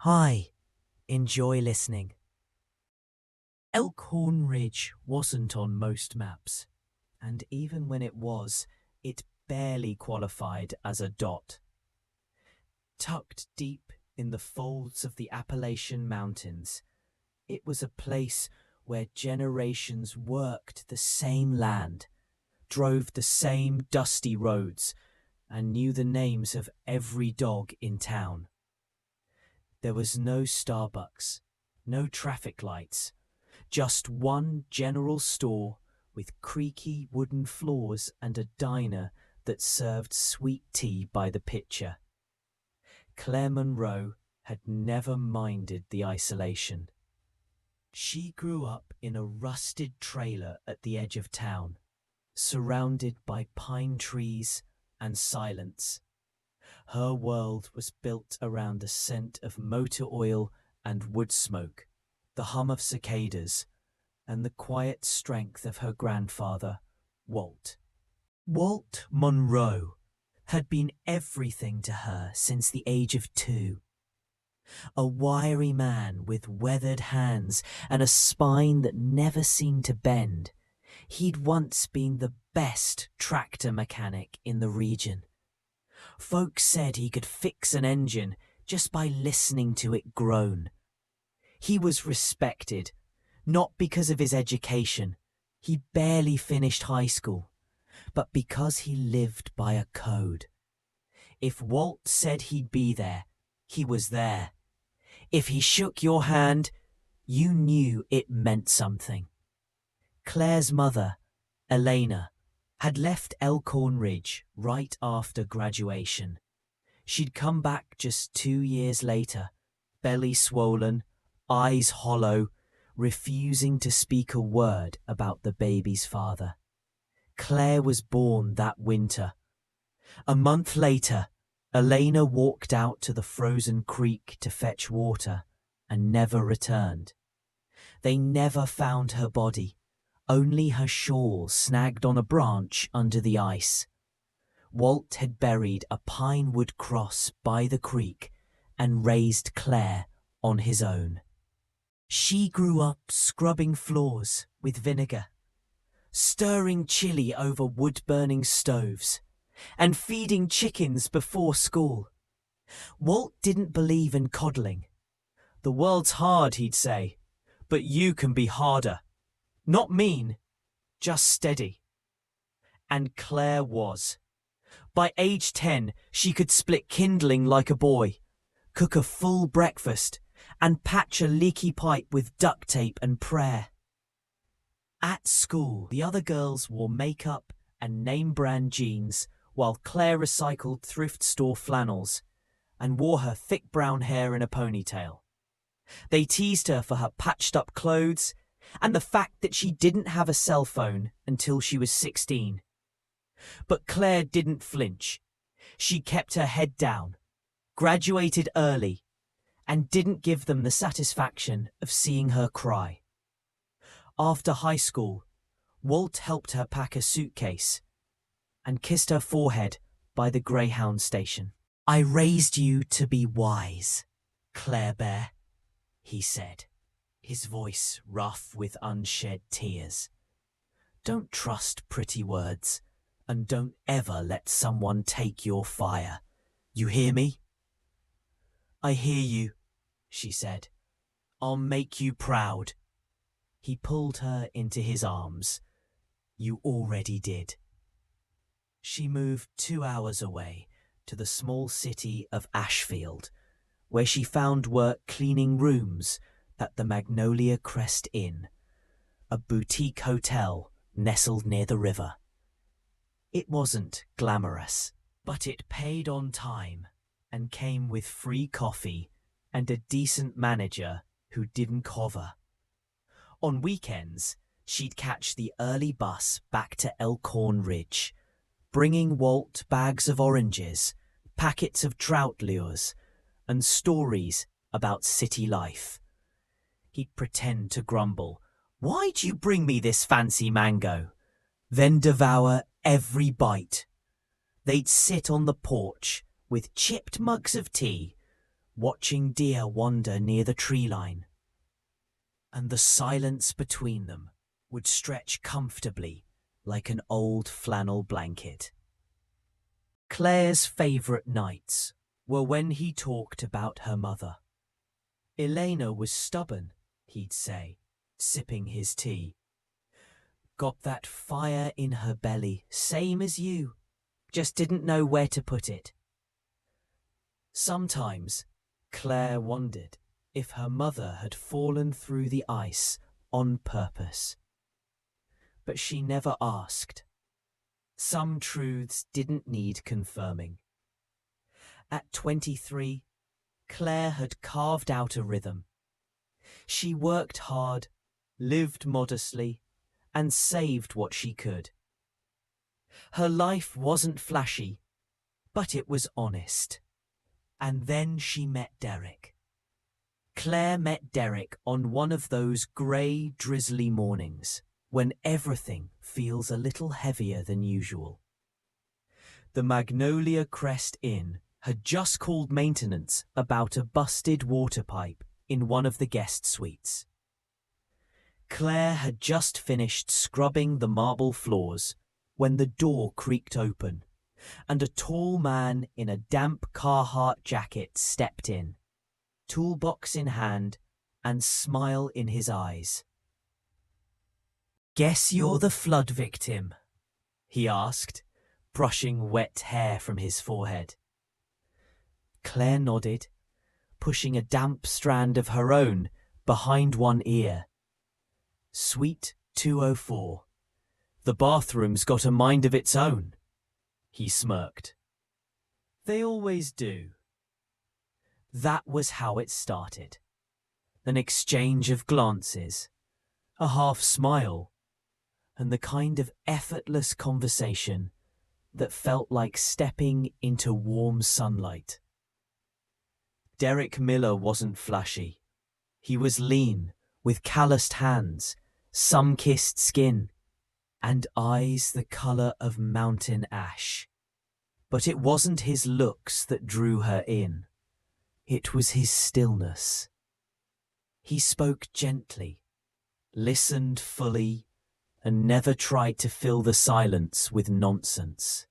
Hi, enjoy listening. Elkhorn Ridge wasn't on most maps, and even when it was, it barely qualified as a dot. Tucked deep in the folds of the Appalachian Mountains, it was a place where generations worked the same land, drove the same dusty roads, and knew the names of every dog in town. There was no Starbucks, no traffic lights, just one general store with creaky wooden floors and a diner that served sweet tea by the pitcher. Claire Monroe had never minded the isolation. She grew up in a rusted trailer at the edge of town, surrounded by pine trees and silence. Her world was built around the scent of motor oil and wood smoke, the hum of cicadas, and the quiet strength of her grandfather, Walt. Walt Monroe had been everything to her since the age of 2. A wiry man with weathered hands and a spine that never seemed to bend, he'd once been the best tractor mechanic in the region. Folks said he could fix an engine just by listening to it groan. He was respected, not because of his education — he barely finished high school — but because he lived by a code. If Walt said he'd be there, he was there. If he shook your hand, you knew it meant something. Claire's mother, Elena, had left Elkhorn Ridge right after graduation. She'd come back just 2 years later, belly swollen, eyes hollow, refusing to speak a word about the baby's father. Claire was born that winter. A month later, Elena walked out to the frozen creek to fetch water and never returned. They never found her body, only her shawl snagged on a branch under the ice. Walt had buried a pine wood cross by the creek and raised Claire on his own. She grew up scrubbing floors with vinegar, stirring chili over wood-burning stoves, and feeding chickens before school. Walt didn't believe in coddling. The world's hard, he'd say, but you can be harder. Not mean, just steady. And Claire was. By age 10, she could split kindling like a boy, cook a full breakfast, and patch a leaky pipe with duct tape and prayer. At school, the other girls wore makeup and name-brand jeans, while Claire recycled thrift store flannels and wore her thick brown hair in a ponytail. They teased her for her patched-up clothes and the fact that she didn't have a cell phone until she was 16. But Claire didn't flinch. She kept her head down, graduated early, and didn't give them the satisfaction of seeing her cry. After high school, Walt helped her pack a suitcase and kissed her forehead by the Greyhound station. "I raised you to be wise, Claire Bear," he said, his voice rough with unshed tears. "Don't trust pretty words, and don't ever let someone take your fire. You hear me?" "I hear you," she said. "I'll make you proud." He pulled her into his arms. "You already did." She moved 2 hours away to the small city of Ashfield, where she found work cleaning rooms at the Magnolia Crest Inn, a boutique hotel nestled near the river. It wasn't glamorous, but it paid on time and came with free coffee and a decent manager who didn't cover. On weekends, she'd catch the early bus back to Elkhorn Ridge, bringing Walt bags of oranges, packets of trout lures, and stories about city life. He'd pretend to grumble, "Why'd you bring me this fancy mango?" then devour every bite. They'd sit on the porch with chipped mugs of tea, watching deer wander near the tree line, and the silence between them would stretch comfortably like an old flannel blanket. Claire's favourite nights were when he talked about her mother. Elena was stubborn, he'd say, sipping his tea. Got that fire in her belly, same as you, just didn't know where to put it. Sometimes Claire wondered if her mother had fallen through the ice on purpose. But she never asked. Some truths didn't need confirming. At 23, Claire had carved out a rhythm. She worked hard, lived modestly, and saved what she could. Her life wasn't flashy, but it was honest. And then she met Derek. Claire met Derek on one of those grey, drizzly mornings when everything feels a little heavier than usual. The Magnolia Crest Inn had just called maintenance about a busted water pipe in one of the guest suites. Claire had just finished scrubbing the marble floors when the door creaked open and a tall man in a damp Carhartt jacket stepped in, toolbox in hand and smile in his eyes. "Guess you're the flood victim?" he asked, brushing wet hair from his forehead. Claire nodded, pushing a damp strand of her own behind one ear. "Suite 204. The bathroom's got a mind of its own," he smirked. "They always do." That was how it started. An exchange of glances, a half smile, and the kind of effortless conversation that felt like stepping into warm sunlight. Derek Miller wasn't flashy. He was lean, with calloused hands, sun-kissed skin, and eyes the colour of mountain ash. But it wasn't his looks that drew her in. It was his stillness. He spoke gently, listened fully, and never tried to fill the silence with nonsense.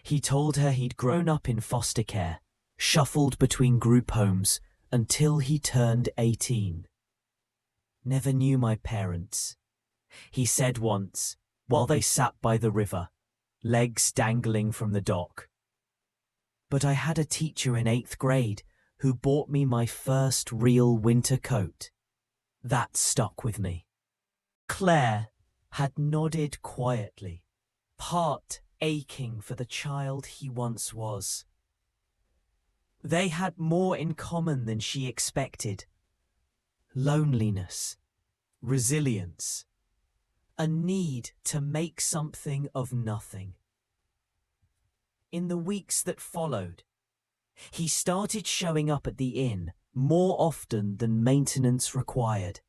He told her he'd grown up in foster care, shuffled between group homes until he turned 18. "Never knew my parents," he said once, while they sat by the river, legs dangling from the dock. "But I had a teacher in 8th grade who bought me my first real winter coat. That stuck with me." Claire had nodded quietly, heart aching for the child he once was. They had more in common than she expected. Loneliness, resilience, a need to make something of nothing. In the weeks that followed, he started showing up at the inn more often than maintenance required.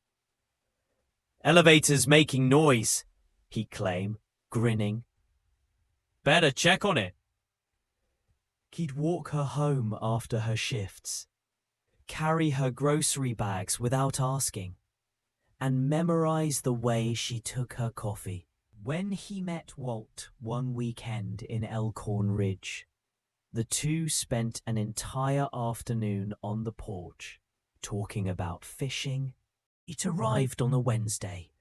"Elevator's making noise," he claimed, grinning. "Better check on it." He'd walk her home after her shifts, carry her grocery bags without asking, and memorize the way she took her coffee. When he met Walt one weekend in Elkhorn Ridge, the two spent an entire afternoon on the porch, talking about fishing. It arrived on a Wednesday,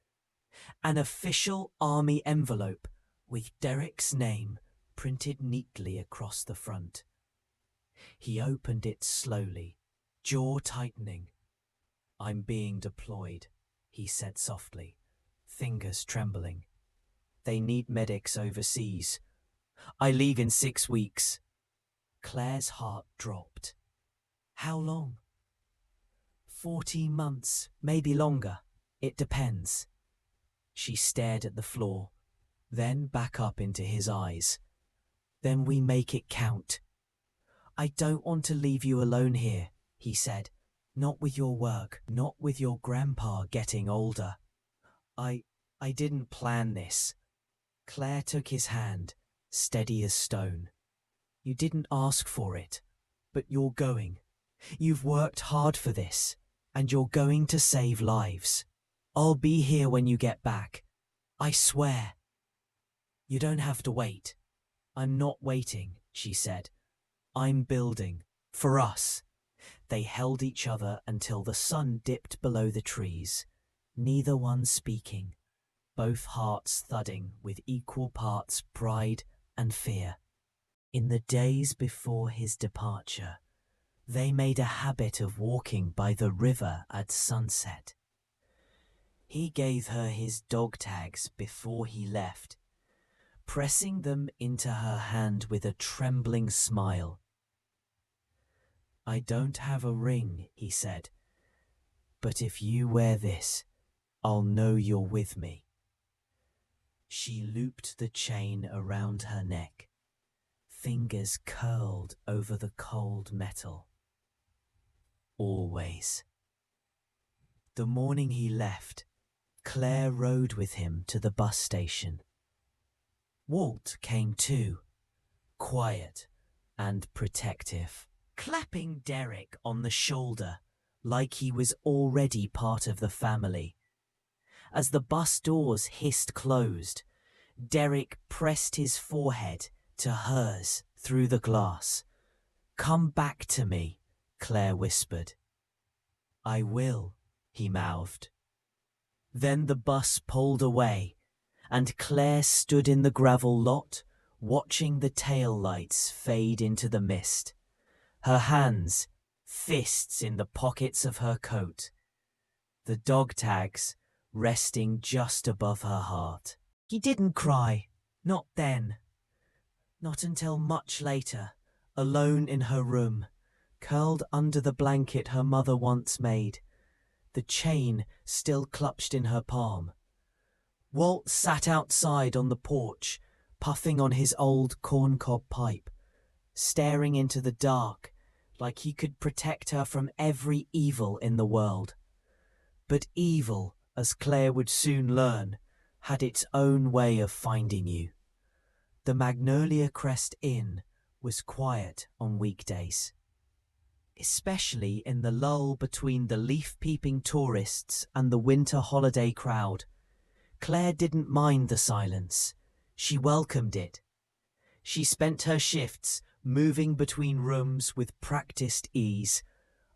an official army envelope with Derek's name printed neatly across the front. He opened it slowly, jaw tightening. "I'm being deployed," he said softly, fingers trembling. "They need medics overseas. I leave in 6 weeks." Claire's heart dropped. "How long?" 14 months, maybe longer. It depends." She stared at the floor, then back up into his eyes. "Then we make it count." "I don't want to leave you alone here," he said. "Not with your work, not with your grandpa getting older." I didn't plan this." Claire took his hand, steady as stone. "You didn't ask for it, but you're going. You've worked hard for this, and you're going to save lives. I'll be here when you get back. I swear. You don't have to wait. I'm not waiting, she said. I'm building. For us. They held each other until the sun dipped below the trees, neither one speaking, both hearts thudding with equal parts pride and fear. In the days before his departure, they made a habit of walking by the river at sunset. He gave her his dog tags before he left, pressing them into her hand with a trembling smile. I don't have a ring, he said, but if you wear this, I'll know you're with me. She looped the chain around her neck, fingers curled over the cold metal. Always. The morning he left, Claire rode with him to the bus station. Walt came too, quiet and protective, clapping Derek on the shoulder like he was already part of the family. As the bus doors hissed closed, Derek pressed his forehead to hers through the glass. Come back to me, Claire whispered. I will, he mouthed. Then the bus pulled away, and Claire stood in the gravel lot, watching the tail lights fade into the mist. Her hands, fists in the pockets of her coat. The dog tags resting just above her heart. He didn't cry, not then. Not until much later, alone in her room, curled under the blanket her mother once made, the chain still clutched in her palm. Walt sat outside on the porch, puffing on his old corncob pipe, staring into the dark like he could protect her from every evil in the world. But evil, as Claire would soon learn, had its own way of finding you. The Magnolia Crest Inn was quiet on weekdays, especially in the lull between the leaf-peeping tourists and the winter holiday crowd. Claire didn't mind the silence. She welcomed it. She spent her shifts moving between rooms with practiced ease,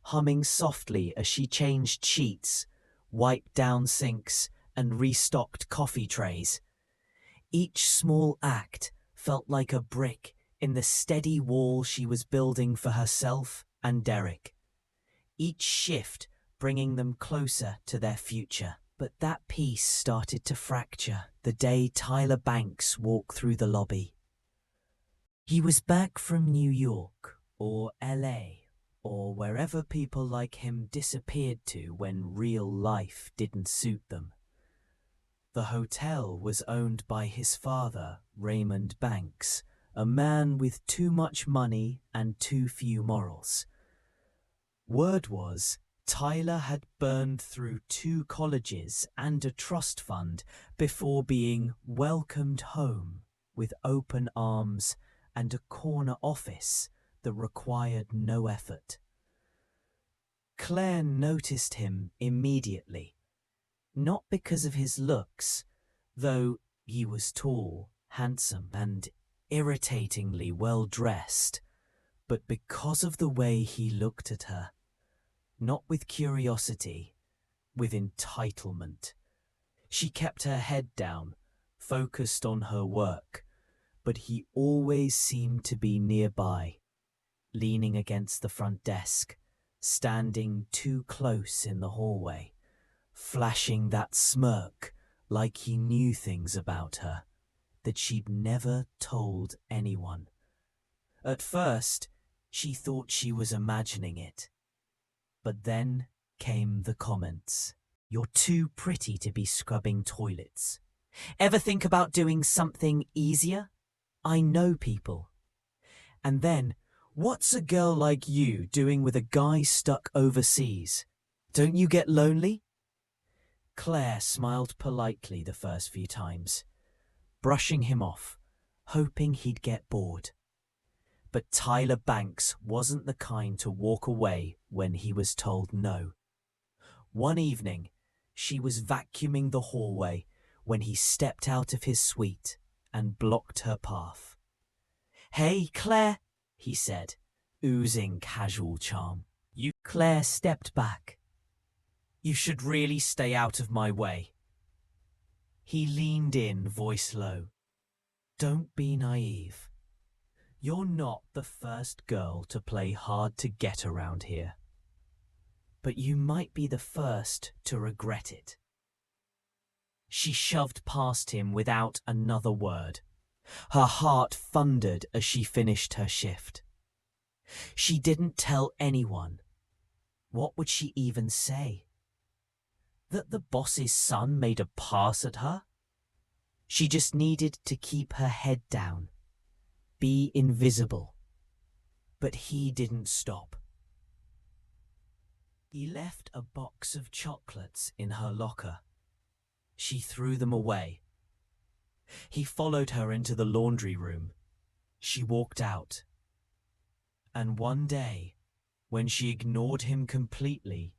humming softly as she changed sheets, wiped down sinks, and restocked coffee trays. Each small act felt like a brick in the steady wall she was building for herself and Derek. Each shift bringing them closer to their future. But that piece started to fracture the day Tyler Banks walked through the lobby. He was back from New York or LA or wherever people like him disappeared to when real life didn't suit them. The hotel was owned by his father, Raymond Banks, a man with too much money and too few morals. Word was, Tyler had burned through 2 colleges and a trust fund before being welcomed home with open arms and a corner office that required no effort. Claire noticed him immediately, not because of his looks, though he was tall, handsome, and irritatingly well-dressed, but because of the way he looked at her. Not with curiosity, with entitlement. She kept her head down, focused on her work, but he always seemed to be nearby, leaning against the front desk, standing too close in the hallway, flashing that smirk like he knew things about her that she'd never told anyone. At first, she thought she was imagining it. But then came the comments. You're too pretty to be scrubbing toilets. Ever think about doing something easier? I know people. And then, what's a girl like you doing with a guy stuck overseas? Don't you get lonely? Claire smiled politely the first few times, brushing him off, hoping he'd get bored. But Tyler Banks wasn't the kind to walk away when he was told no. One evening, she was vacuuming the hallway when he stepped out of his suite and blocked her path. "Hey, Claire," he said, oozing casual charm. Claire stepped back. "You should really stay out of my way." He leaned in, voice low. "Don't be naive. You're not the first girl to play hard to get around here. But you might be the first to regret it." She shoved past him without another word. Her heart thundered as she finished her shift. She didn't tell anyone. What would she even say? That the boss's son made a pass at her? She just needed to keep her head down. Be invisible. But he didn't stop. He left a box of chocolates in her locker. She threw them away. He followed her into the laundry room. She walked out. And one day, when she ignored him completely,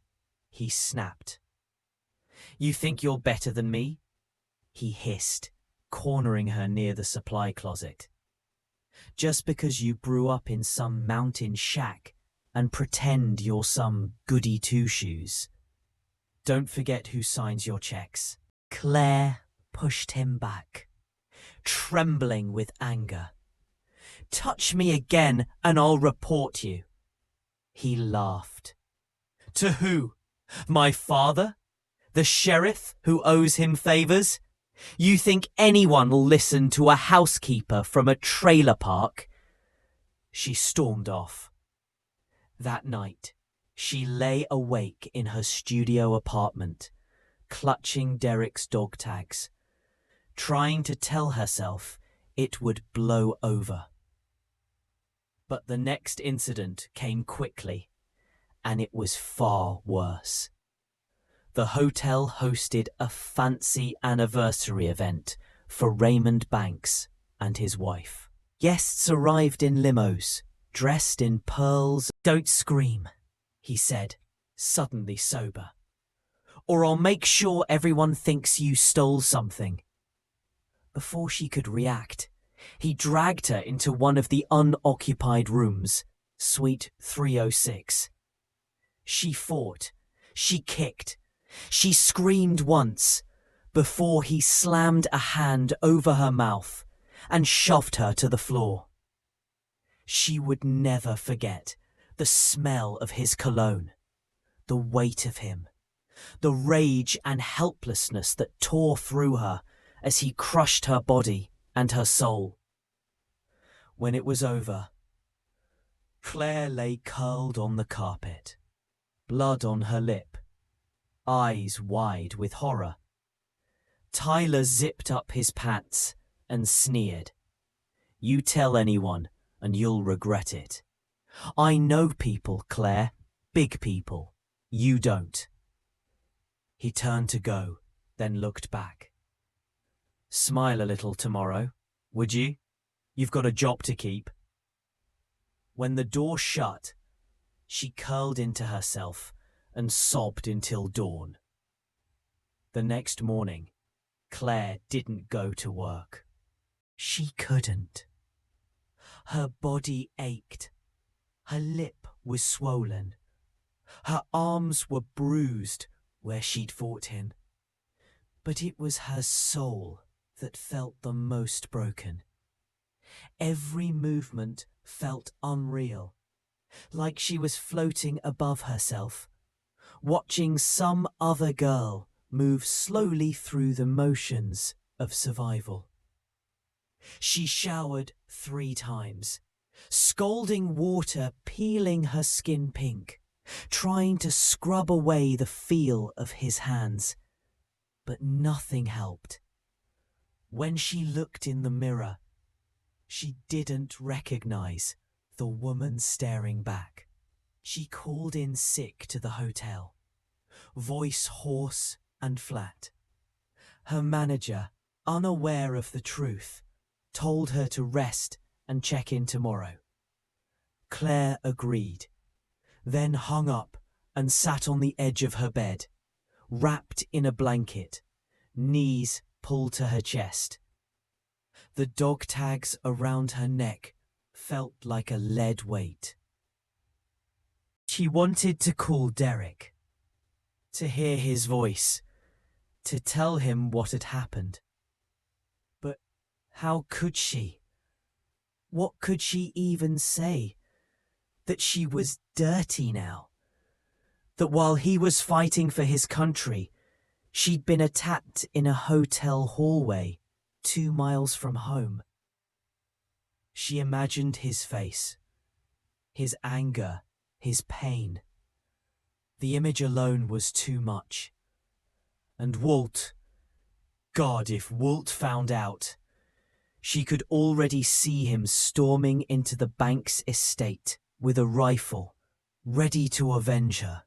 he snapped. "You think you're better than me?" he hissed, cornering her near the supply closet. "Just because you grew up in some mountain shack and pretend you're some goody two-shoes. Don't forget who signs your checks." Claire pushed him back, trembling with anger. "Touch me again and I'll report you." He laughed. "To who? My father? The sheriff who owes him favors? You think anyone will listen to a housekeeper from a trailer park?" She stormed off. That night, she lay awake in her studio apartment, clutching Derek's dog tags, trying to tell herself it would blow over. But the next incident came quickly, and it was far worse. The hotel hosted a fancy anniversary event for Raymond Banks and his wife. Guests arrived in limos, dressed in pearls. "Don't scream," he said, suddenly sober, "or I'll make sure everyone thinks you stole something." Before she could react, he dragged her into one of the unoccupied rooms, Suite 306. She fought, she kicked, she screamed once, before he slammed a hand over her mouth and shoved her to the floor. She would never forget the smell of his cologne, the weight of him, the rage and helplessness that tore through her as he crushed her body and her soul. When it was over, Claire lay curled on the carpet, blood on her lip, eyes wide with horror. Tyler zipped up his pants and sneered. "You tell anyone and you'll regret it. I know people, Claire, big people. You don't." He turned to go, then looked back. "Smile a little tomorrow, would you? You've got a job to keep." When the door shut, she curled into herself and sobbed until dawn. The next morning, Claire didn't go to work. She couldn't. Her body ached. Her lip was swollen. Her arms were bruised where she'd fought him. But it was her soul that felt the most broken. Every movement felt unreal, like she was floating above herself, watching some other girl move slowly through the motions of survival. She showered 3 times, scalding water peeling her skin pink, trying to scrub away the feel of his hands. But nothing helped. When she looked in the mirror, she didn't recognize the woman staring back. She called in sick to the hotel, voice hoarse and flat. Her manager, unaware of the truth, told her to rest and check in tomorrow. Claire agreed, then hung up and sat on the edge of her bed, wrapped in a blanket, knees pulled to her chest. The dog tags around her neck felt like a lead weight. She wanted to call Derek, to hear his voice, to tell him what had happened. But how could she? What could she even say? That she was dirty now? That while he was fighting for his country, she'd been attacked in a hotel hallway 2 miles from home? She imagined his face, his anger, his pain. The image alone was too much. And Walt, God, if Walt found out. She could already see him storming into the bank's estate with a rifle, ready to avenge her.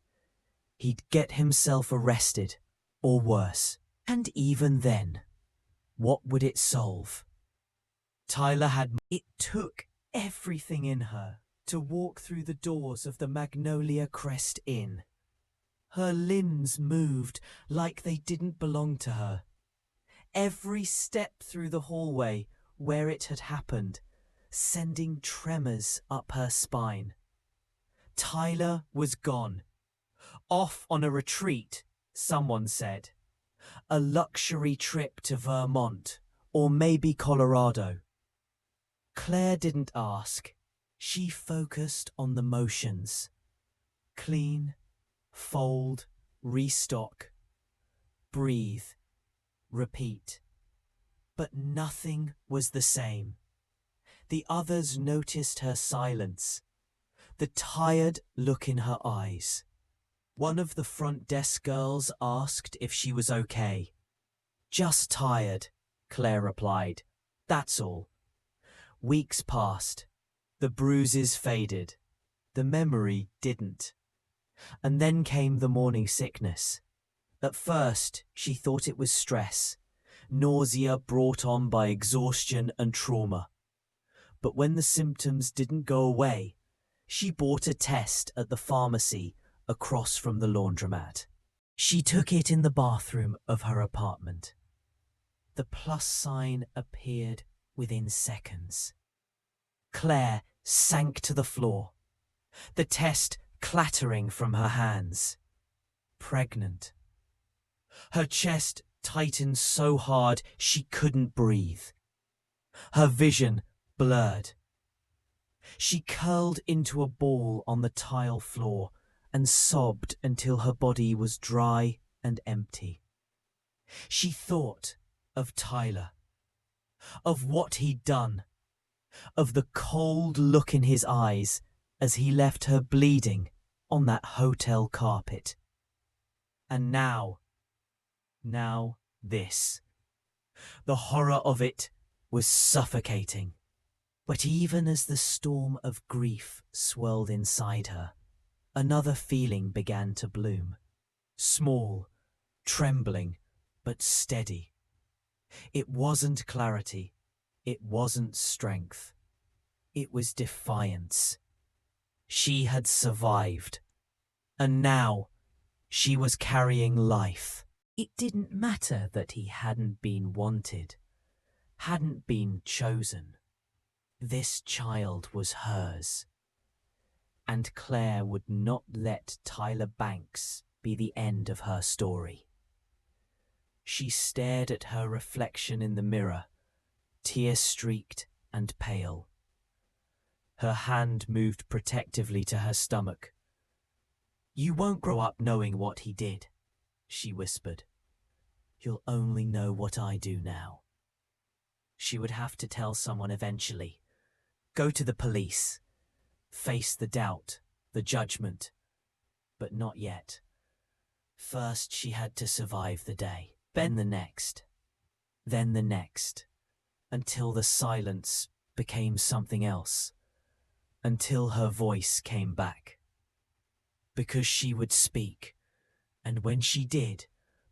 He'd get himself arrested, or worse. And even then, what would it solve? Tyler had... It took everything in her to walk through the doors of the Magnolia Crest Inn. Her limbs moved like they didn't belong to her. Every step through the hallway where it had happened, sending tremors up her spine. Tyler was gone. Off on a retreat, someone said. A luxury trip to Vermont, or maybe Colorado. Claire didn't ask. She focused on the motions. Clean, fold, restock, breathe, repeat. But nothing was the same. The others noticed her silence, the tired look in her eyes. One of the front desk girls asked if she was okay. Just tired, Claire replied. That's all. Weeks passed. The bruises faded. The memory didn't. And then came the morning sickness. At first, she thought it was stress, nausea brought on by exhaustion and trauma. But when the symptoms didn't go away, she bought a test at the pharmacy across from the laundromat. She took it in the bathroom of her apartment. The plus sign appeared within seconds. Claire sank to the floor, the test clattering from her hands. Pregnant. Her chest tightened so hard she couldn't breathe. Her vision blurred. She curled into a ball on the tile floor and sobbed until her body was dry and empty. She thought of Tyler, of what he'd done, of the cold look in his eyes as he left her bleeding on that hotel carpet. And now this. The horror of it was suffocating. But even as the storm of grief swirled inside her, another feeling began to bloom. Small, trembling, but steady. It wasn't clarity. It wasn't strength. It was defiance. She had survived. And now she was carrying life. It didn't matter that he hadn't been wanted, hadn't been chosen. This child was hers. And Claire would not let Tyler Banks be the end of her story. She stared at her reflection in the mirror, tear-streaked and pale. Her hand moved protectively to her stomach. "You won't grow up knowing what he did," she whispered. "You'll only know what I do now." She would have to tell someone eventually. Go to the police. Face the doubt, the judgment. But not yet. First, she had to survive the day. Then the next. Then the next. Until the silence became something else. Until her voice came back. Because she would speak. And when she did,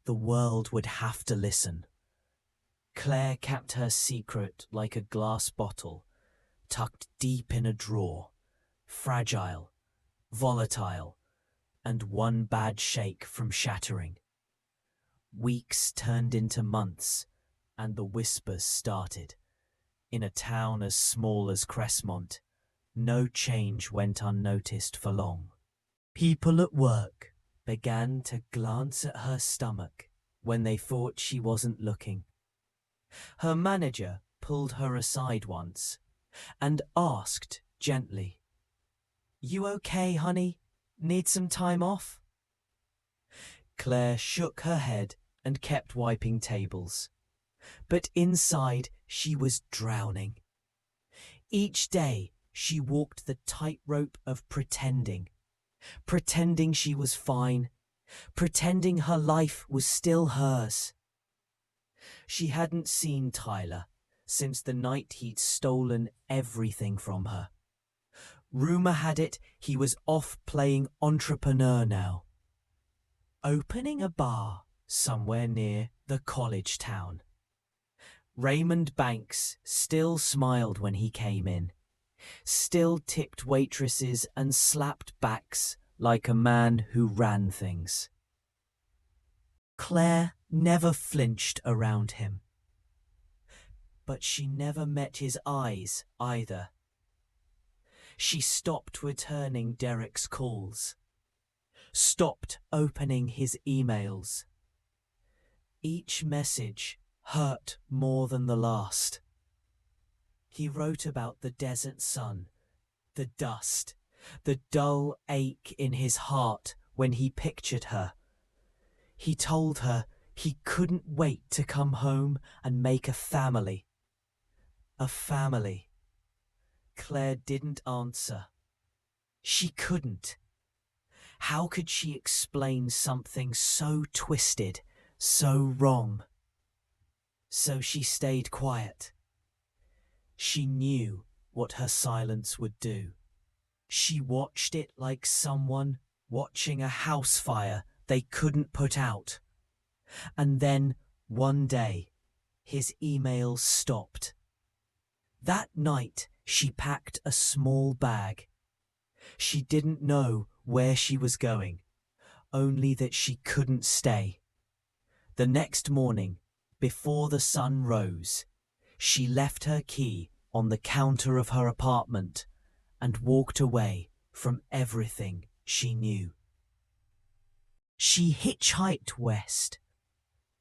the world would have to listen. Claire kept her secret like a glass bottle, tucked deep in a drawer, fragile, volatile, and one bad shake from shattering. Weeks turned into months, and the whispers started. In a town as small as Cressmont, no change went unnoticed for long. People at work began to glance at her stomach when they thought she wasn't looking. Her manager pulled her aside once and asked gently, "You okay, honey? Need some time off?" Claire shook her head and kept wiping tables. But inside she was drowning. Each day she walked the tightrope of pretending she was fine, pretending her life was still hers. She hadn't seen Tyler since the night he'd stolen everything from her. Rumor had it he was off playing entrepreneur now, opening a bar somewhere near the college town. Raymond Banks still smiled when he came in, still tipped waitresses and slapped backs like a man who ran things. Claire never flinched around him. But she never met his eyes either. She stopped returning Derek's calls, stopped opening his emails. Each message hurt more than the last. He wrote about the desert sun, the dust, the dull ache in his heart when he pictured her. He told her he couldn't wait to come home and make a family. A family. Claire didn't answer. She couldn't. How could she explain something so twisted, so wrong? So she stayed quiet. She knew what her silence would do. She watched it like someone watching a house fire they couldn't put out. And then, one day, his emails stopped. That night, she packed a small bag. She didn't know where she was going, only that she couldn't stay. The next morning, before the sun rose, she left her key on the counter of her apartment and walked away from everything she knew. She hitchhiked west,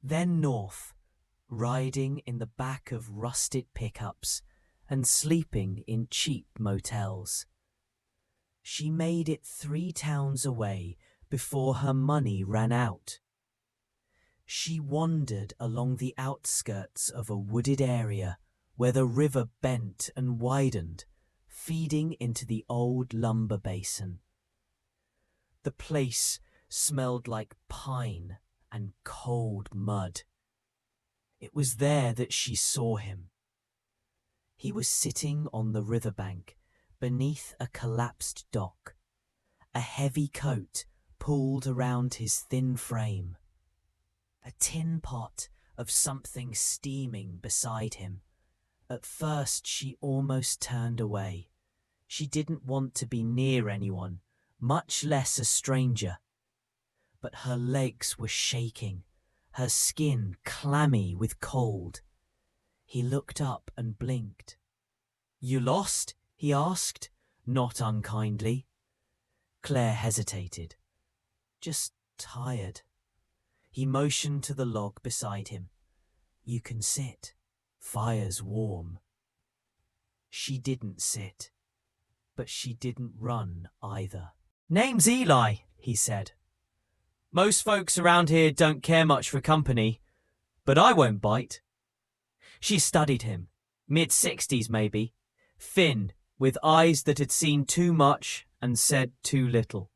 then north, riding in the back of rusted pickups and sleeping in cheap motels. She made it 3 towns away before her money ran out. She wandered along the outskirts of a wooded area where the river bent and widened, feeding into the old lumber basin. The place smelled like pine and cold mud. It was there that she saw him. He was sitting on the riverbank beneath a collapsed dock, a heavy coat pulled around his thin frame, a tin pot of something steaming beside him. At first she almost turned away. She didn't want to be near anyone, much less a stranger. But her legs were shaking, her skin clammy with cold. He looked up and blinked. "You lost?" he asked, not unkindly. Claire hesitated. "Just tired." He motioned to the log beside him. "You can sit. Fire's warm." She didn't sit, but she didn't run either. "Name's Eli," he said. "Most folks around here don't care much for company, but I won't bite." She studied him, mid-60s maybe, thin, with eyes that had seen too much and said too little.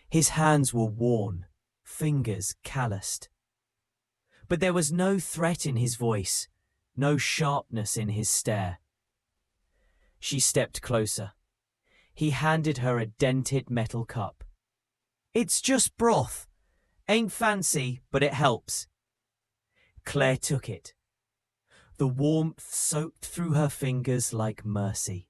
His hands were worn, fingers calloused. But there was no threat in his voice, no sharpness in his stare. She stepped closer. He handed her a dented metal cup. "It's just broth. Ain't fancy, but it helps." Claire took it. The warmth soaked through her fingers like mercy.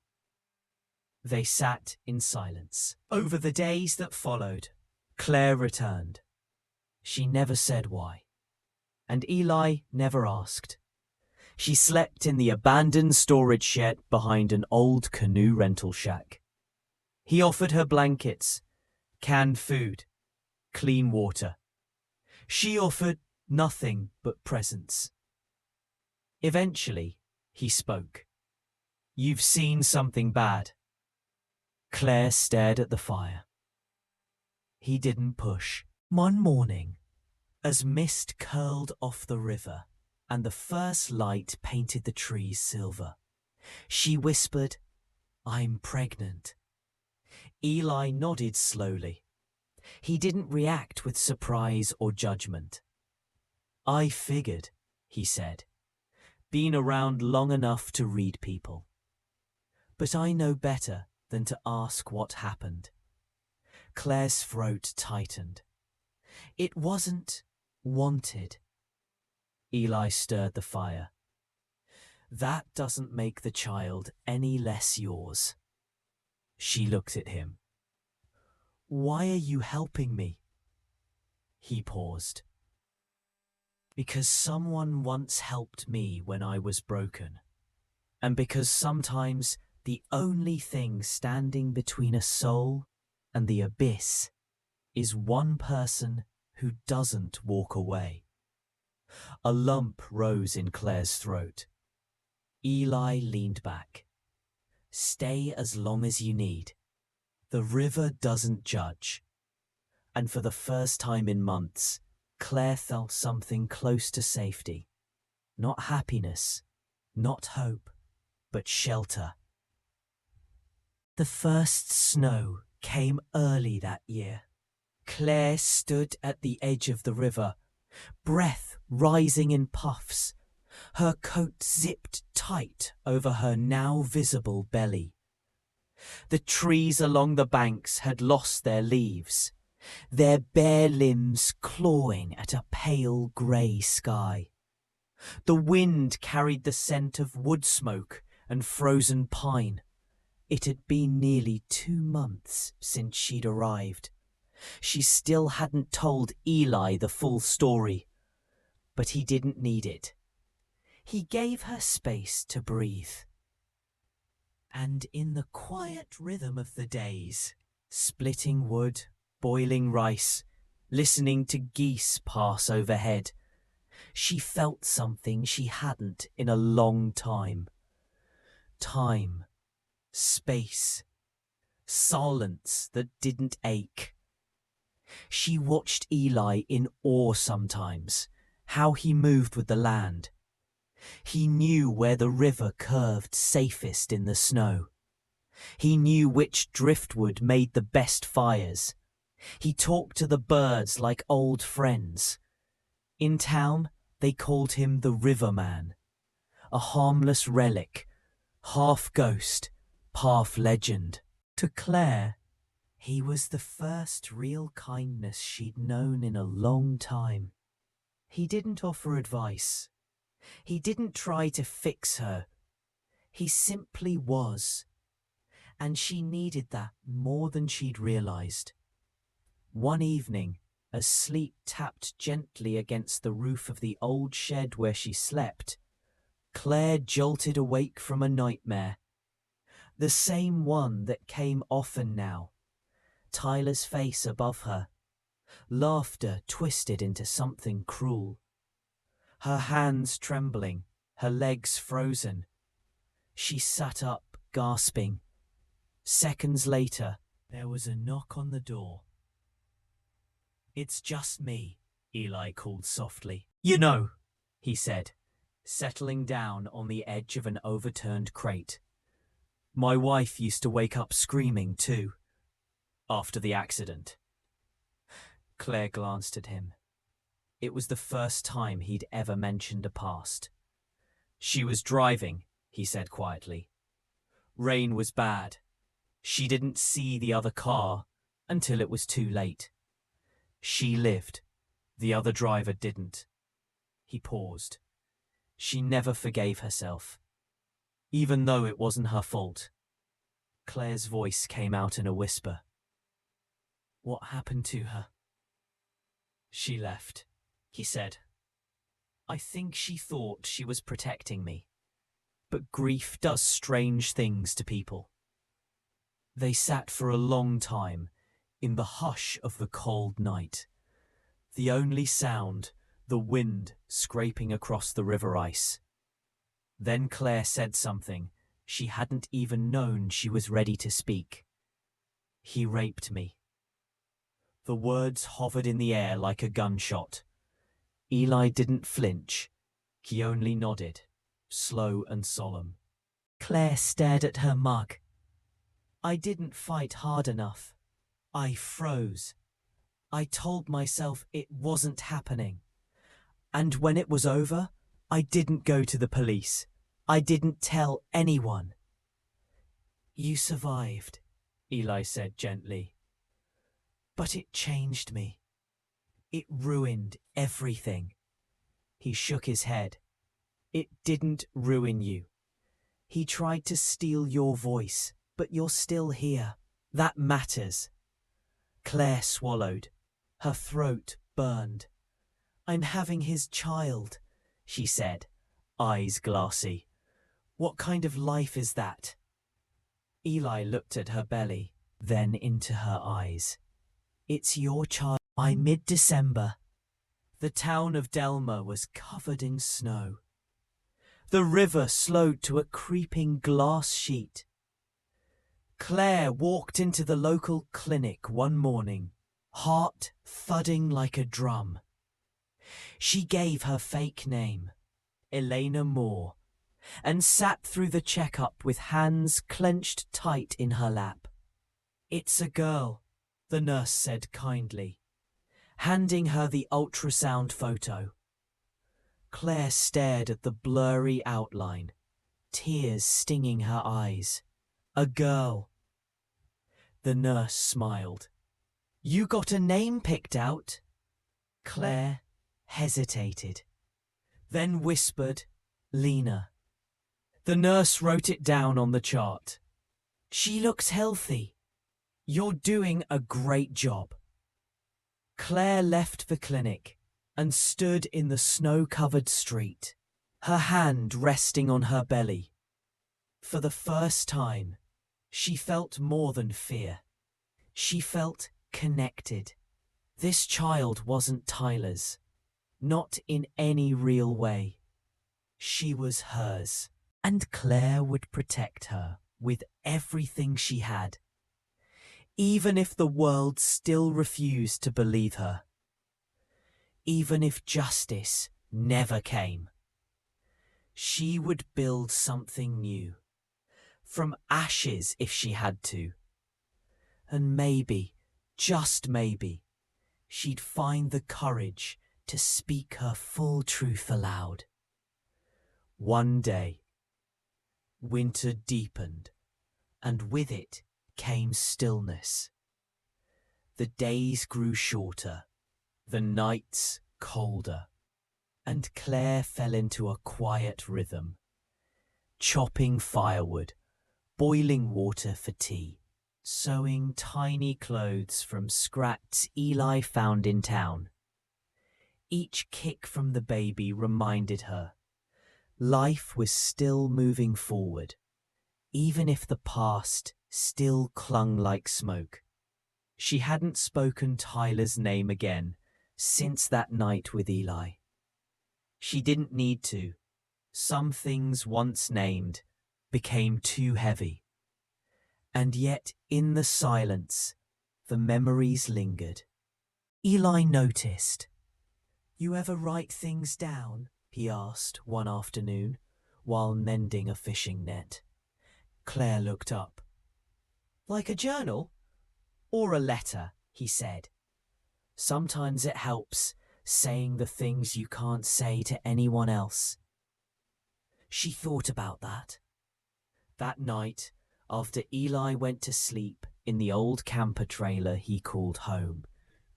They sat in silence. Over the days that followed, Claire returned. She never said why, and Eli never asked. She slept in the abandoned storage shed behind an old canoe rental shack. He offered her blankets, canned food, clean water. She offered nothing but presents. Eventually, he spoke. "You've seen something bad." Claire stared at the fire. He didn't push. One morning, as mist curled off the river and the first light painted the trees silver, she whispered, "I'm pregnant." Eli nodded slowly. He didn't react with surprise or judgment. "I figured," he said, "been around long enough to read people. But I know better than to ask what happened." Claire's throat tightened. "It wasn't wanted." Eli stirred the fire. "That doesn't make the child any less yours." She looked at him. "Why are you helping me?" He paused. "Because someone once helped me when I was broken. And because sometimes the only thing standing between a soul and the abyss is one person who doesn't walk away." A lump rose in Claire's throat. Eli leaned back. "Stay as long as you need. The river doesn't judge." And for the first time in months, Claire felt something close to safety. Not happiness, not hope, but shelter. The first snow came early that year. Claire stood at the edge of the river, breath rising in puffs, her coat zipped tight over her now visible belly. The trees along the banks had lost their leaves, their bare limbs clawing at a pale grey sky. The wind carried the scent of wood smoke and frozen pine. It had been nearly 2 months since she'd arrived. She still hadn't told Eli the full story, but he didn't need it. He gave her space to breathe. And in the quiet rhythm of the days, splitting wood, boiling rice, listening to geese pass overhead, she felt something she hadn't in a long time. Time, space, silence that didn't ache. She watched Eli in awe sometimes, how he moved with the land. He knew where the river curved safest in the snow. He knew which driftwood made the best fires. He talked to the birds like old friends. In town, they called him the Riverman, a harmless relic, half ghost, half legend. To Claire, he was the first real kindness she'd known in a long time. He didn't offer advice. He didn't try to fix her. He simply was. And she needed that more than she'd realized. One evening, as sleep tapped gently against the roof of the old shed where she slept, Claire jolted awake from a nightmare. The same one that came often now. Tyler's face above her. Laughter twisted into something cruel. Her hands trembling, her legs frozen. She sat up, gasping. Seconds later, there was a knock on the door. "It's just me," Eli called softly. "You know," he said, settling down on the edge of an overturned crate. "My wife used to wake up screaming too, after the accident." Claire glanced at him. It was the first time he'd ever mentioned a past. "She was driving," he said quietly. "Rain was bad. She didn't see the other car until it was too late. She lived. The other driver didn't." He paused. "She never forgave herself, even though it wasn't her fault." Claire's voice came out in a whisper. What happened to her? She left, he said. I think she thought she was protecting me. But grief does strange things to people. They sat for a long time in the hush of the cold night. The only sound, the wind scraping across the river ice. Then Claire said something she hadn't even known she was ready to speak. He raped me. The words hovered in the air like a gunshot. Eli didn't flinch. He only nodded, slow and solemn. Claire stared at her mug. I didn't fight hard enough. I froze. I told myself it wasn't happening. And when it was over, I didn't go to the police. I didn't tell anyone. You survived, Eli said gently. But it changed me. It ruined everything. He shook his head. It didn't ruin you. He tried to steal your voice, but you're still here. That matters. Claire swallowed. Her throat burned. I'm having his child, she said, eyes glassy. What kind of life is that? Eli looked at her belly, then into her eyes. It's your child. By mid-December, the town of Delmer was covered in snow. The river slowed to a creeping glass sheet. Claire walked into the local clinic one morning, heart thudding like a drum. She gave her fake name, Elena Moore, and sat through the checkup with hands clenched tight in her lap. It's a girl, the nurse said kindly, handing her the ultrasound photo. Claire stared at the blurry outline, tears stinging her eyes. A girl. The nurse smiled. You got a name picked out? Claire hesitated, then whispered, Lena. The nurse wrote it down on the chart. She looks healthy. You're doing a great job. Claire left the clinic and stood in the snow-covered street, her hand resting on her belly. For the first time, she felt more than fear. She felt connected. This child wasn't Tyler's, not in any real way. She was hers, and Claire would protect her with everything she had, even if the world still refused to believe her. Even if justice never came. She would build something new, from ashes if she had to. And maybe, just maybe, she'd find the courage to speak her full truth aloud. One day, winter deepened, and with it came stillness. The days grew shorter, the nights colder, and Claire fell into a quiet rhythm, chopping firewood, boiling water for tea, sewing tiny clothes from scraps Eli found in town. Each kick from the baby reminded her life was still moving forward, even if the past still clung like smoke. She hadn't spoken Tyler's name again since that night with Eli. She didn't need to. Some things once named became too heavy. And yet, in the silence, the memories lingered. Eli noticed. You ever write things down? He asked one afternoon, while mending a fishing net. Claire looked up. Like a journal? Or a letter, he said. Sometimes it helps, saying the things you can't say to anyone else. She thought about that. That night, after Eli went to sleep in the old camper trailer he called home,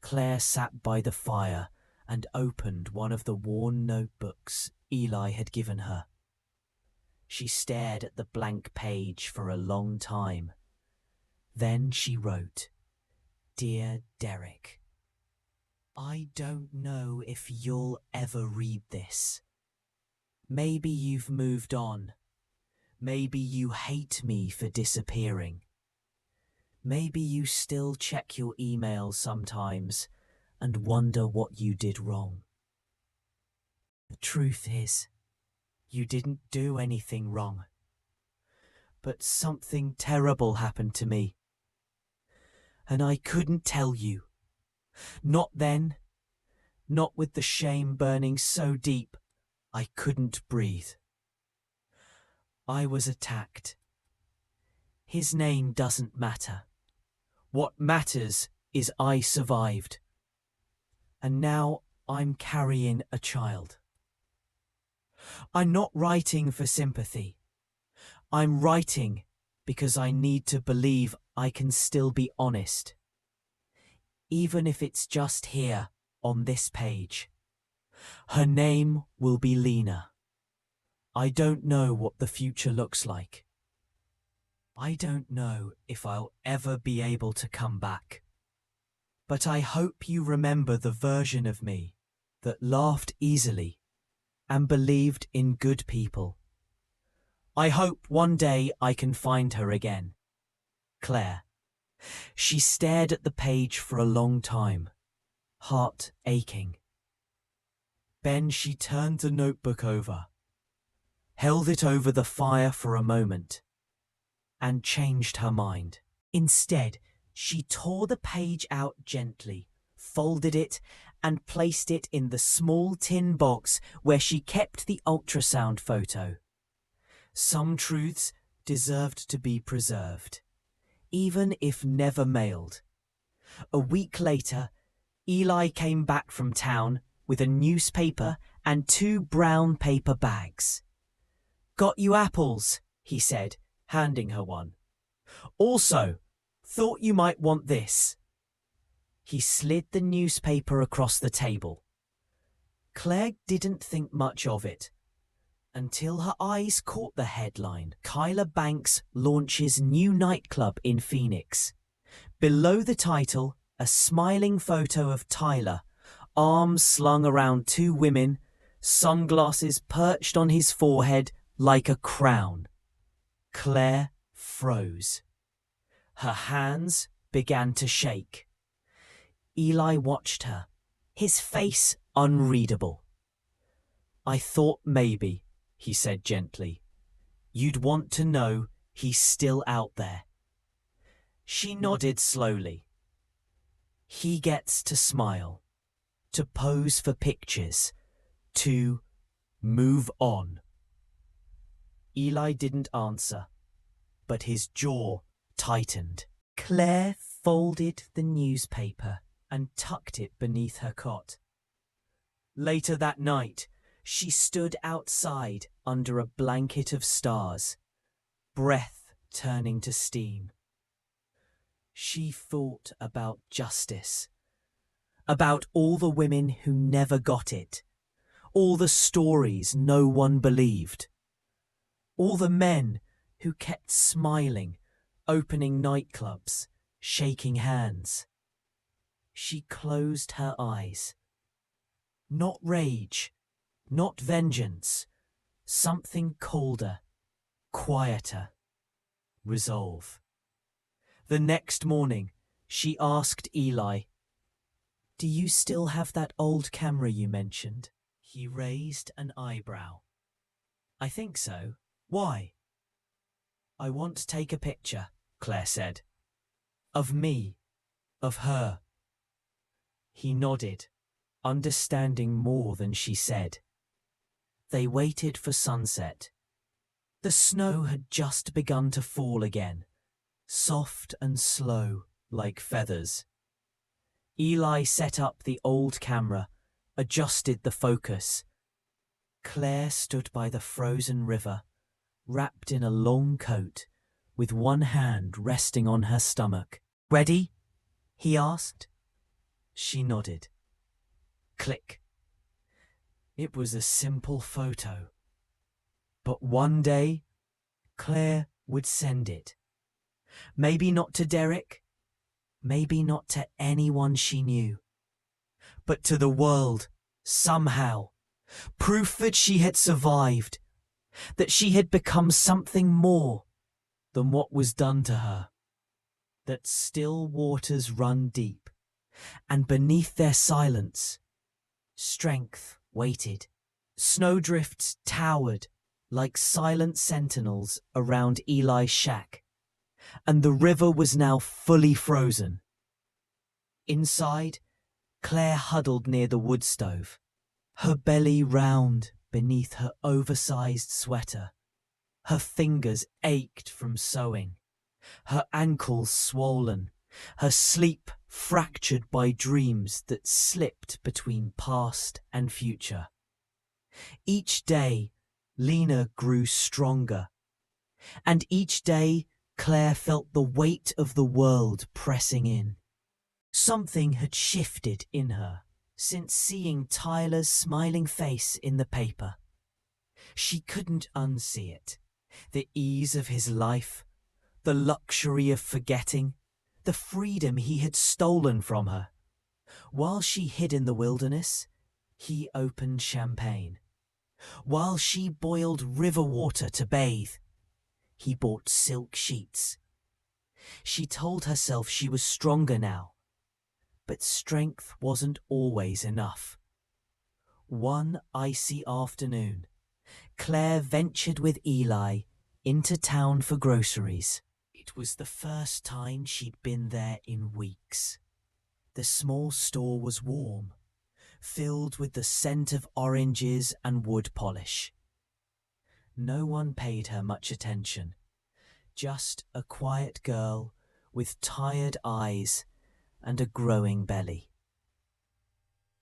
Claire sat by the fire and opened one of the worn notebooks Eli had given her. She stared at the blank page for a long time, Then she wrote, "Dear Derek, I don't know if you'll ever read this. Maybe you've moved on. Maybe you hate me for disappearing. Maybe you still check your emails sometimes and wonder what you did wrong. The truth is, you didn't do anything wrong. But something terrible happened to me. And I couldn't tell you. Not then. Not with the shame burning so deep I couldn't breathe. I was attacked. His name doesn't matter. What matters is I survived. And now I'm carrying a child. I'm not writing for sympathy. I'm writing because I need to believe I can still be honest. Even if it's just here on this page. Her name will be Lena. I don't know what the future looks like. I don't know if I'll ever be able to come back. But I hope you remember the version of me that laughed easily and believed in good people. I hope one day I can find her again. Claire." She stared at the page for a long time, heart aching. Then she turned the notebook over, held it over the fire for a moment, and changed her mind. Instead, she tore the page out gently, folded it, and placed it in the small tin box where she kept the ultrasound photo. Some truths deserved to be preserved, even if never mailed. A week later, Eli came back from town with a newspaper and 2 brown paper bags. "Got you apples," he said, handing her one. "Also, thought you might want this." He slid the newspaper across the table. Claire didn't think much of it, until her eyes caught the headline, "Kyla Banks launches new nightclub in Phoenix." Below the title, a smiling photo of Tyler, arms slung around 2 women, sunglasses perched on his forehead like a crown. Claire froze. Her hands began to shake. Eli watched her, his face unreadable. "I thought maybe," he said gently, "you'd want to know he's still out there." She nodded slowly. He gets to smile, to pose for pictures, to move on. Eli didn't answer, but his jaw tightened. Claire folded the newspaper and tucked it beneath her cot. Later that night, she stood outside under a blanket of stars, breath turning to steam. She thought about justice, about all the women who never got it, all the stories no one believed, all the men who kept smiling, opening nightclubs, shaking hands. She closed her eyes. Not rage, not vengeance, something colder, quieter, resolve. The next morning, she asked Eli, "Do you still have that old camera you mentioned?" He raised an eyebrow. "I think so. Why?" "I want to take a picture," Claire said. "Of me, of her." He nodded, understanding more than she said. They waited for sunset. The snow had just begun to fall again, soft and slow like feathers. Eli set up the old camera, adjusted the focus. Claire stood by the frozen river, wrapped in a long coat, with one hand resting on her stomach. "Ready?" he asked. She nodded. Click. It was a simple photo. But one day, Claire would send it. Maybe not to Derek, maybe not to anyone she knew, but to the world, somehow. Proof that she had survived, that she had become something more than what was done to her. That still waters run deep, and beneath their silence, strength waited. Snowdrifts towered like silent sentinels around Eli's shack, and the river was now fully frozen. Inside, Claire huddled near the wood stove, her belly round beneath her oversized sweater. Her fingers ached from sewing, her ankles swollen, her sleep fractured by dreams that slipped between past and future. Each day, Lena grew stronger, and each day Claire felt the weight of the world pressing in. Something had shifted in her since seeing Tyler's smiling face in the paper. She couldn't unsee it. The ease of his life, the luxury of forgetting, the freedom he had stolen from her. While she hid in the wilderness, he opened champagne. While she boiled river water to bathe, he bought silk sheets. She told herself she was stronger now, but strength wasn't always enough. One icy afternoon, Claire ventured with Eli into town for groceries. It was the first time she'd been there in weeks. The small store was warm, filled with the scent of oranges and wood polish. No one paid her much attention, just a quiet girl with tired eyes and a growing belly.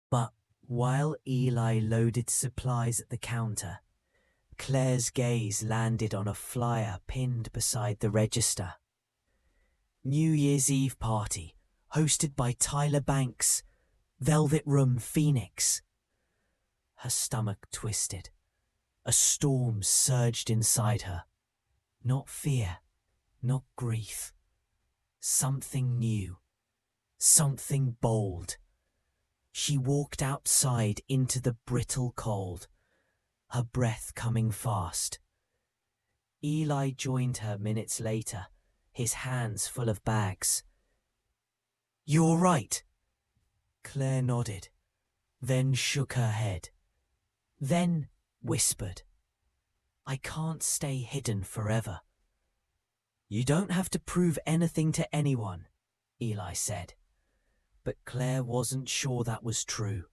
But while Eli loaded supplies at the counter, Claire's gaze landed on a flyer pinned beside the register. New Year's Eve party, hosted by Tyler Banks, Velvet Room Phoenix. Her stomach twisted. A storm surged inside her. Not fear, not grief. Something new, something bold. She walked outside into the brittle cold, her breath coming fast. Eli joined her minutes later, his hands full of bags. "You all right?" Claire nodded, then shook her head, then whispered, "I can't stay hidden forever." "You don't have to prove anything to anyone," Eli said. But Claire wasn't sure that was true.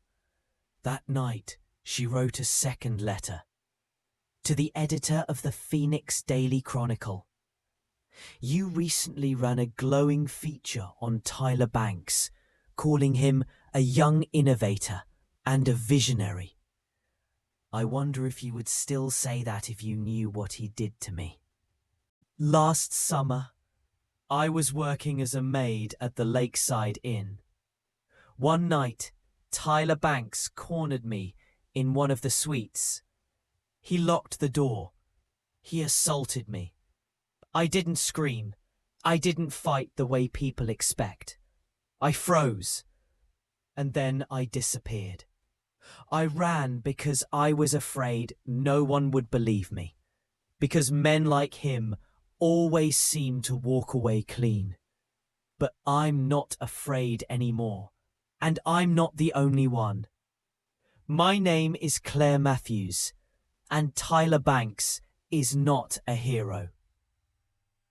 That night, she wrote a second letter to the editor of the Phoenix Daily Chronicle. "You recently ran a glowing feature on Tyler Banks, calling him a young innovator and a visionary. I wonder if you would still say that if you knew what he did to me. Last summer, I was working as a maid at the Lakeside Inn. One night, Tyler Banks cornered me in one of the suites. He locked the door. He assaulted me. I didn't scream. I didn't fight the way people expect. I froze. And then I disappeared. I ran because I was afraid no one would believe me. Because men like him always seem to walk away clean. But I'm not afraid anymore. And I'm not the only one. My name is Claire Matthews, and Tyler Banks is not a hero.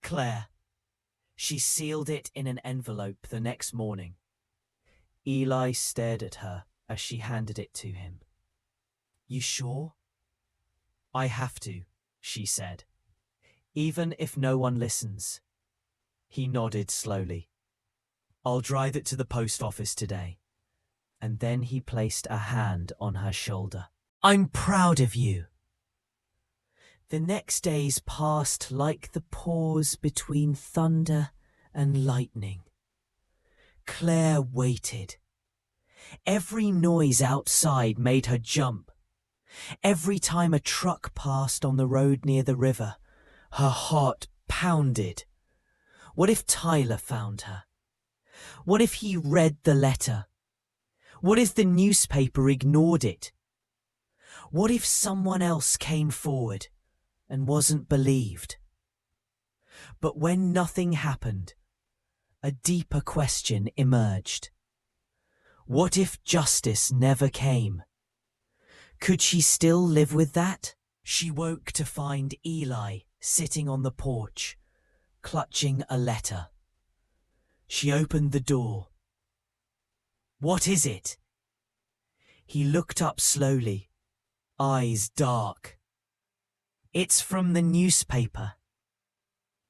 Claire." She sealed it in an envelope the next morning. Eli stared at her as she handed it to him. "You sure?" "I have to," she said. "Even if no one listens." He nodded slowly. "I'll drive it to the post office today." And then he placed a hand on her shoulder. "I'm proud of you." The next days passed like the pause between thunder and lightning. Claire waited. Every noise outside made her jump. Every time a truck passed on the road near the river, her heart pounded. What if Tyler found her? What if he read the letter? What if the newspaper ignored it? What if someone else came forward and wasn't believed? But when nothing happened, a deeper question emerged. What if justice never came? Could she still live with that? She woke to find Eli sitting on the porch, clutching a letter. She opened the door. "What is it?" He looked up slowly, eyes dark. "It's from the newspaper."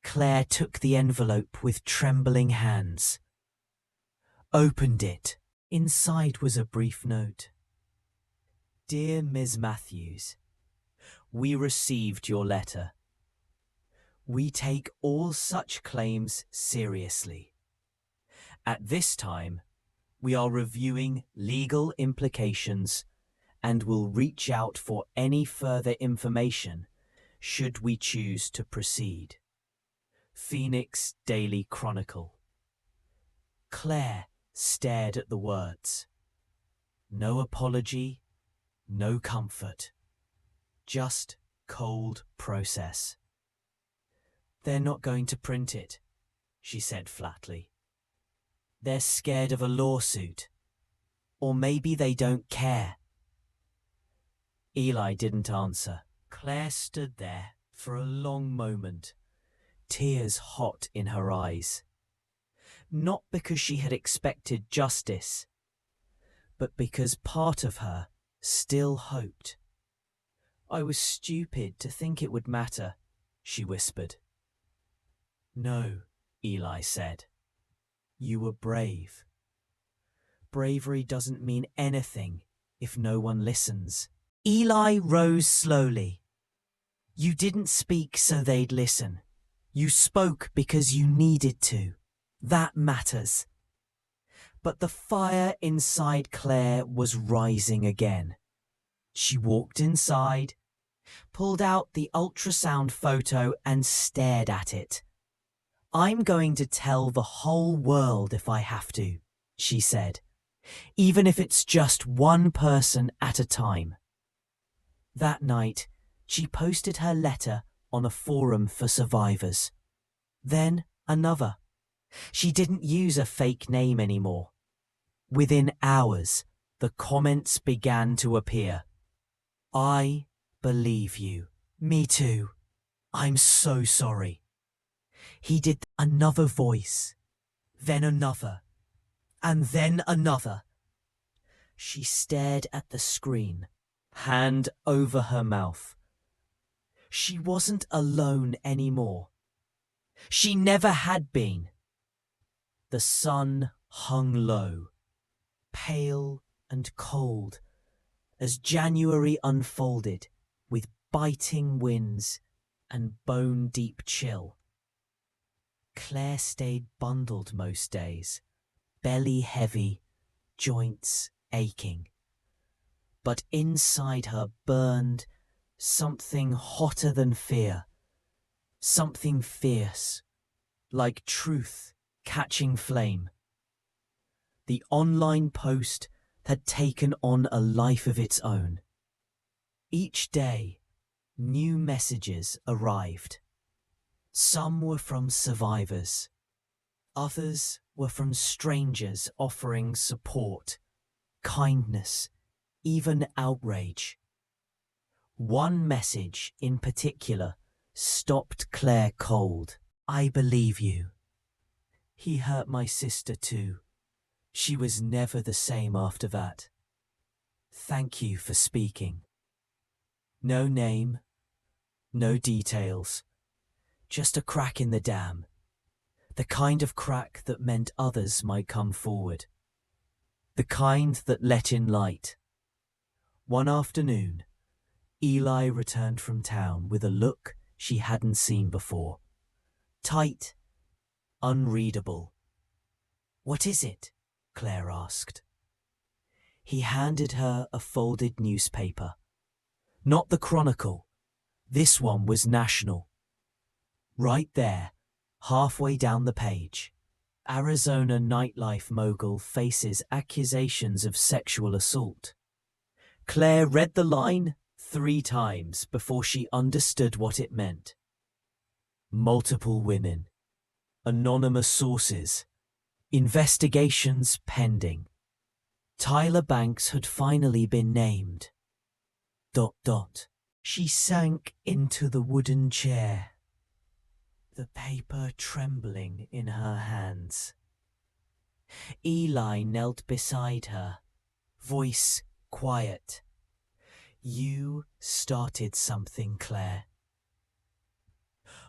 Claire took the envelope with trembling hands. Opened it. Inside was a brief note. "Dear Ms. Matthews, we received your letter. We take all such claims seriously. At this time, we are reviewing legal implications and will reach out for any further information should we choose to proceed. Phoenix Daily Chronicle." Claire stared at the words. No apology, no comfort, just cold process. "They're not going to print it," she said flatly. "They're scared of a lawsuit. Or maybe they don't care." Eli didn't answer. Claire stood there for a long moment, tears hot in her eyes. Not because she had expected justice, but because part of her still hoped. "I was stupid to think it would matter," she whispered. "No," Eli said. "You were brave. Bravery doesn't mean anything if no one listens." Eli rose slowly. "You didn't speak so they'd listen. You spoke because you needed to. That matters." But the fire inside Claire was rising again. She walked inside, pulled out the ultrasound photo and stared at it. "I'm going to tell the whole world if I have to," she said, "even if it's just one person at a time." That night, she posted her letter on a forum for survivors. Then another. She didn't use a fake name anymore. Within hours, the comments began to appear. "I believe you. Me too. I'm so sorry." He did. Another voice, then another, and then another. She stared at the screen, hand over her mouth. She wasn't alone anymore. She never had been. The sun hung low, pale and cold, as January unfolded with biting winds and bone-deep chill. Claire stayed bundled most days, belly heavy, joints aching. But inside her burned something hotter than fear, something fierce, like truth catching flame. The online post had taken on a life of its own. Each day, new messages arrived. Some were from survivors. Others were from strangers offering support, kindness, even outrage. One message in particular stopped Claire cold. "I believe you. He hurt my sister too. She was never the same after that. Thank you for speaking." No name, no details, just a crack in the dam. The kind of crack that meant others might come forward. The kind that let in light. One afternoon, Eli returned from town with a look she hadn't seen before. Tight, unreadable. "What is it?" Claire asked. He handed her a folded newspaper. Not the Chronicle. This one was national. Right there, Halfway down the page, Arizona nightlife mogul faces accusations of sexual assault. Claire read the line 3 times before she understood what it meant. Multiple women. Anonymous sources. Investigations pending. Tyler Banks had finally been named. ... She sank into the wooden chair, the paper trembling in her hands. Eli knelt beside her, voice quiet. "You started something, Claire."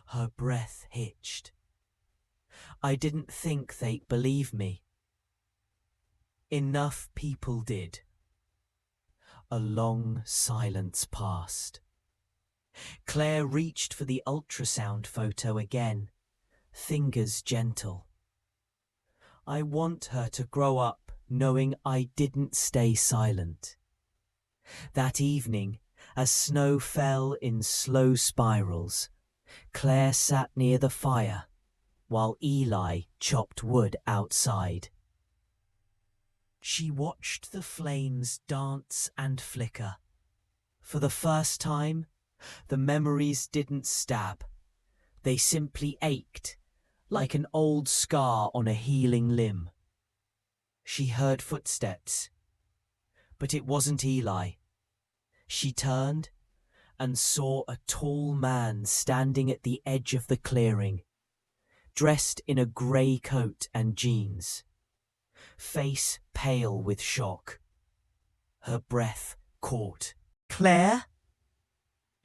Her breath hitched. "I didn't think they'd believe me." Enough people did. A long silence passed. Claire reached for the ultrasound photo again, fingers gentle. "I want her to grow up knowing I didn't stay silent." That evening, as snow fell in slow spirals, Claire sat near the fire while Eli chopped wood outside. She watched the flames dance and flicker. For the first time, the memories didn't stab. They simply ached, like an old scar on a healing limb. She heard footsteps, but it wasn't Eli. She turned and saw a tall man standing at the edge of the clearing, dressed in a grey coat and jeans, face pale with shock. Her breath caught. "Claire?"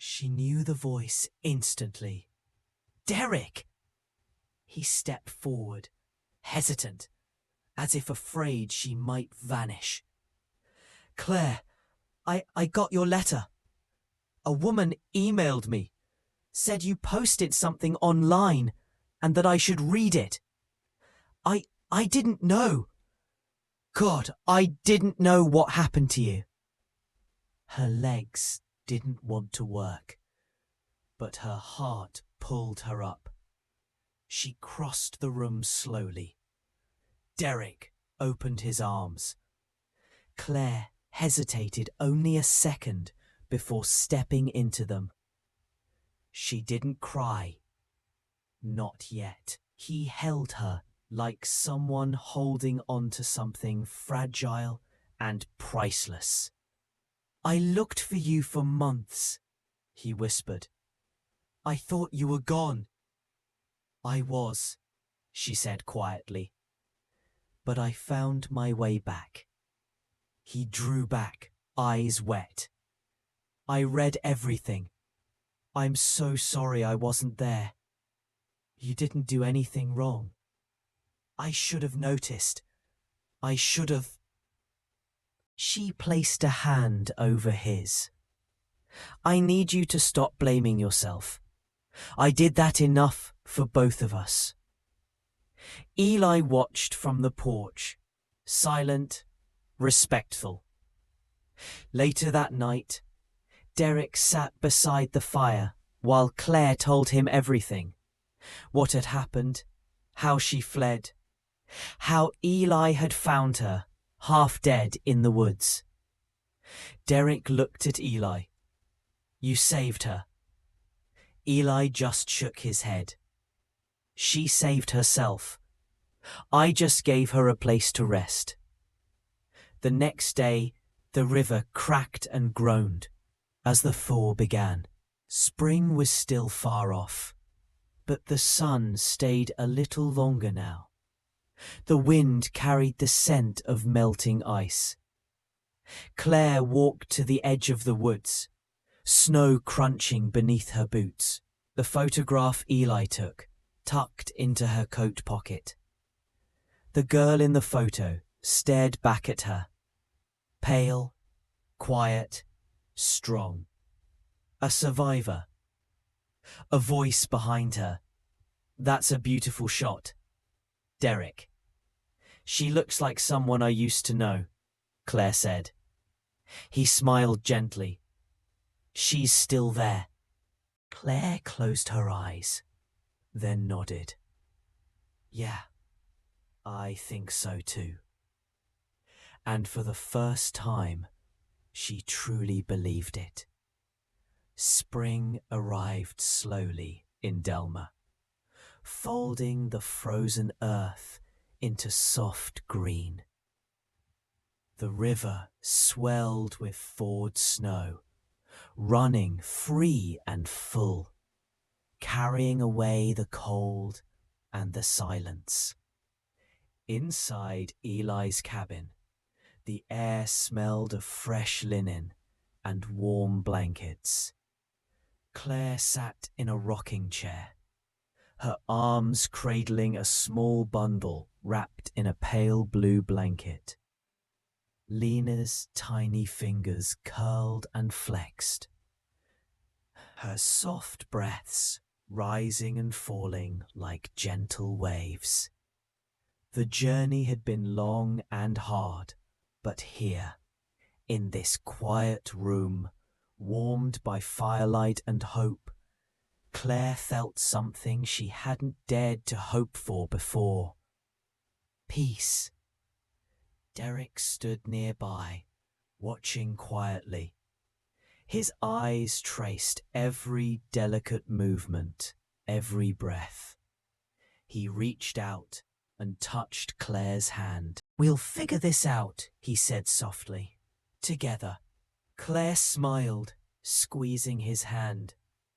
She knew the voice instantly. "Derek!" He stepped forward, hesitant, as if afraid she might vanish. "Claire, I got your letter. A woman emailed me, said you posted something online and that I should read it. I didn't know. God, I didn't know what happened to you." Her legs didn't want to work, but her heart pulled her up. She crossed the room slowly. Derek opened his arms. Claire hesitated only a second before stepping into them. She didn't cry. Not yet. He held her like someone holding on to something fragile and priceless. "I looked for you for months," he whispered. "I thought you were gone." "I was," she said quietly. "But I found my way back." He drew back, eyes wet. "I read everything. I'm so sorry I wasn't there. You didn't do anything wrong. I should have noticed. I should have..." She placed a hand over his. "I need you to stop blaming yourself. I did that enough for both of us." Eli watched from the porch, silent, respectful. Later that night, Derek sat beside the fire while Claire told him everything. What had happened, how she fled, how Eli had found her, half dead in the woods. Derek looked at Eli. "You saved her." Eli just shook his head. "She saved herself. I just gave her a place to rest." The next day, the river cracked and groaned as the thaw began. Spring was still far off, but the sun stayed a little longer now. The wind carried the scent of melting ice. Claire walked to the edge of the woods, snow crunching beneath her boots. The photograph Eli took, tucked into her coat pocket. The girl in the photo stared back at her, pale, quiet, strong. A survivor. A voice behind her. "That's a beautiful shot. Derek." "She looks like someone I used to know," Claire said. He smiled gently. "She's still there." Claire closed her eyes, then nodded. Yeah, I think so too. And for the first time, she truly believed it. Spring arrived slowly in Delma, folding the frozen earth into soft green. The river swelled with thawed snow, running free and full, carrying away the cold and the silence. Inside Eli's cabin, the air smelled of fresh linen and warm blankets. Claire sat in a rocking chair, her arms cradling a small bundle wrapped in a pale blue blanket. Lena's tiny fingers curled and flexed, her soft breaths rising and falling like gentle waves. The journey had been long and hard, but here, in this quiet room, warmed by firelight and hope, Claire felt something she hadn't dared to hope for before. Peace. Derek stood nearby, watching quietly. His eyes traced every delicate movement, every breath. He reached out and touched Claire's hand. "We'll figure this out," he said softly. "Together." Claire smiled, squeezing his hand.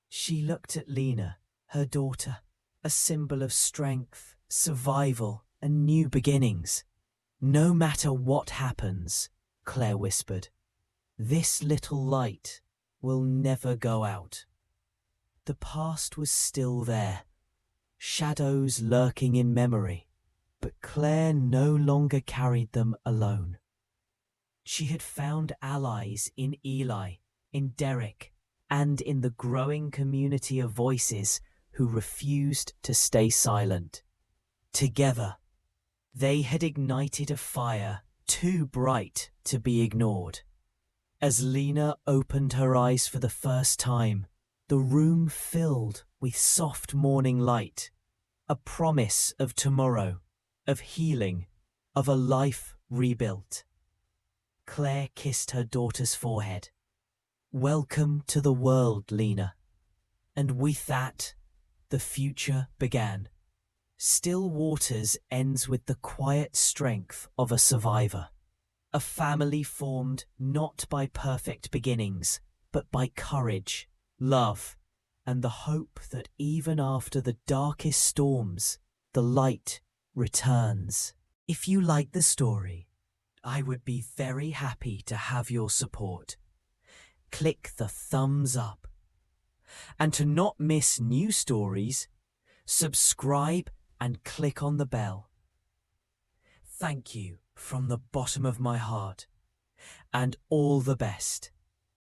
She looked at Lena, her daughter, a symbol of strength, survival, and new beginnings. "No matter what happens," Claire whispered, "this little light will never go out." The past was still there, shadows lurking in memory, but Claire no longer carried them alone. She had found allies in Eli, in Derek, and in the growing community of voices who refused to stay silent. Together, they had ignited a fire too bright to be ignored. As Lena opened her eyes for the first time, the room filled with soft morning light, a promise of tomorrow, of healing, of a life rebuilt. Claire kissed her daughter's forehead. "Welcome to the world, Lena." And with that, the future began. Still Waters ends with the quiet strength of a survivor. A family formed not by perfect beginnings, but by courage, love, and the hope that even after the darkest storms, the light returns. If you like the story, I would be very happy to have your support. Click the thumbs up. And to not miss new stories, subscribe and click on the bell. Thank you from the bottom of my heart, and all the best.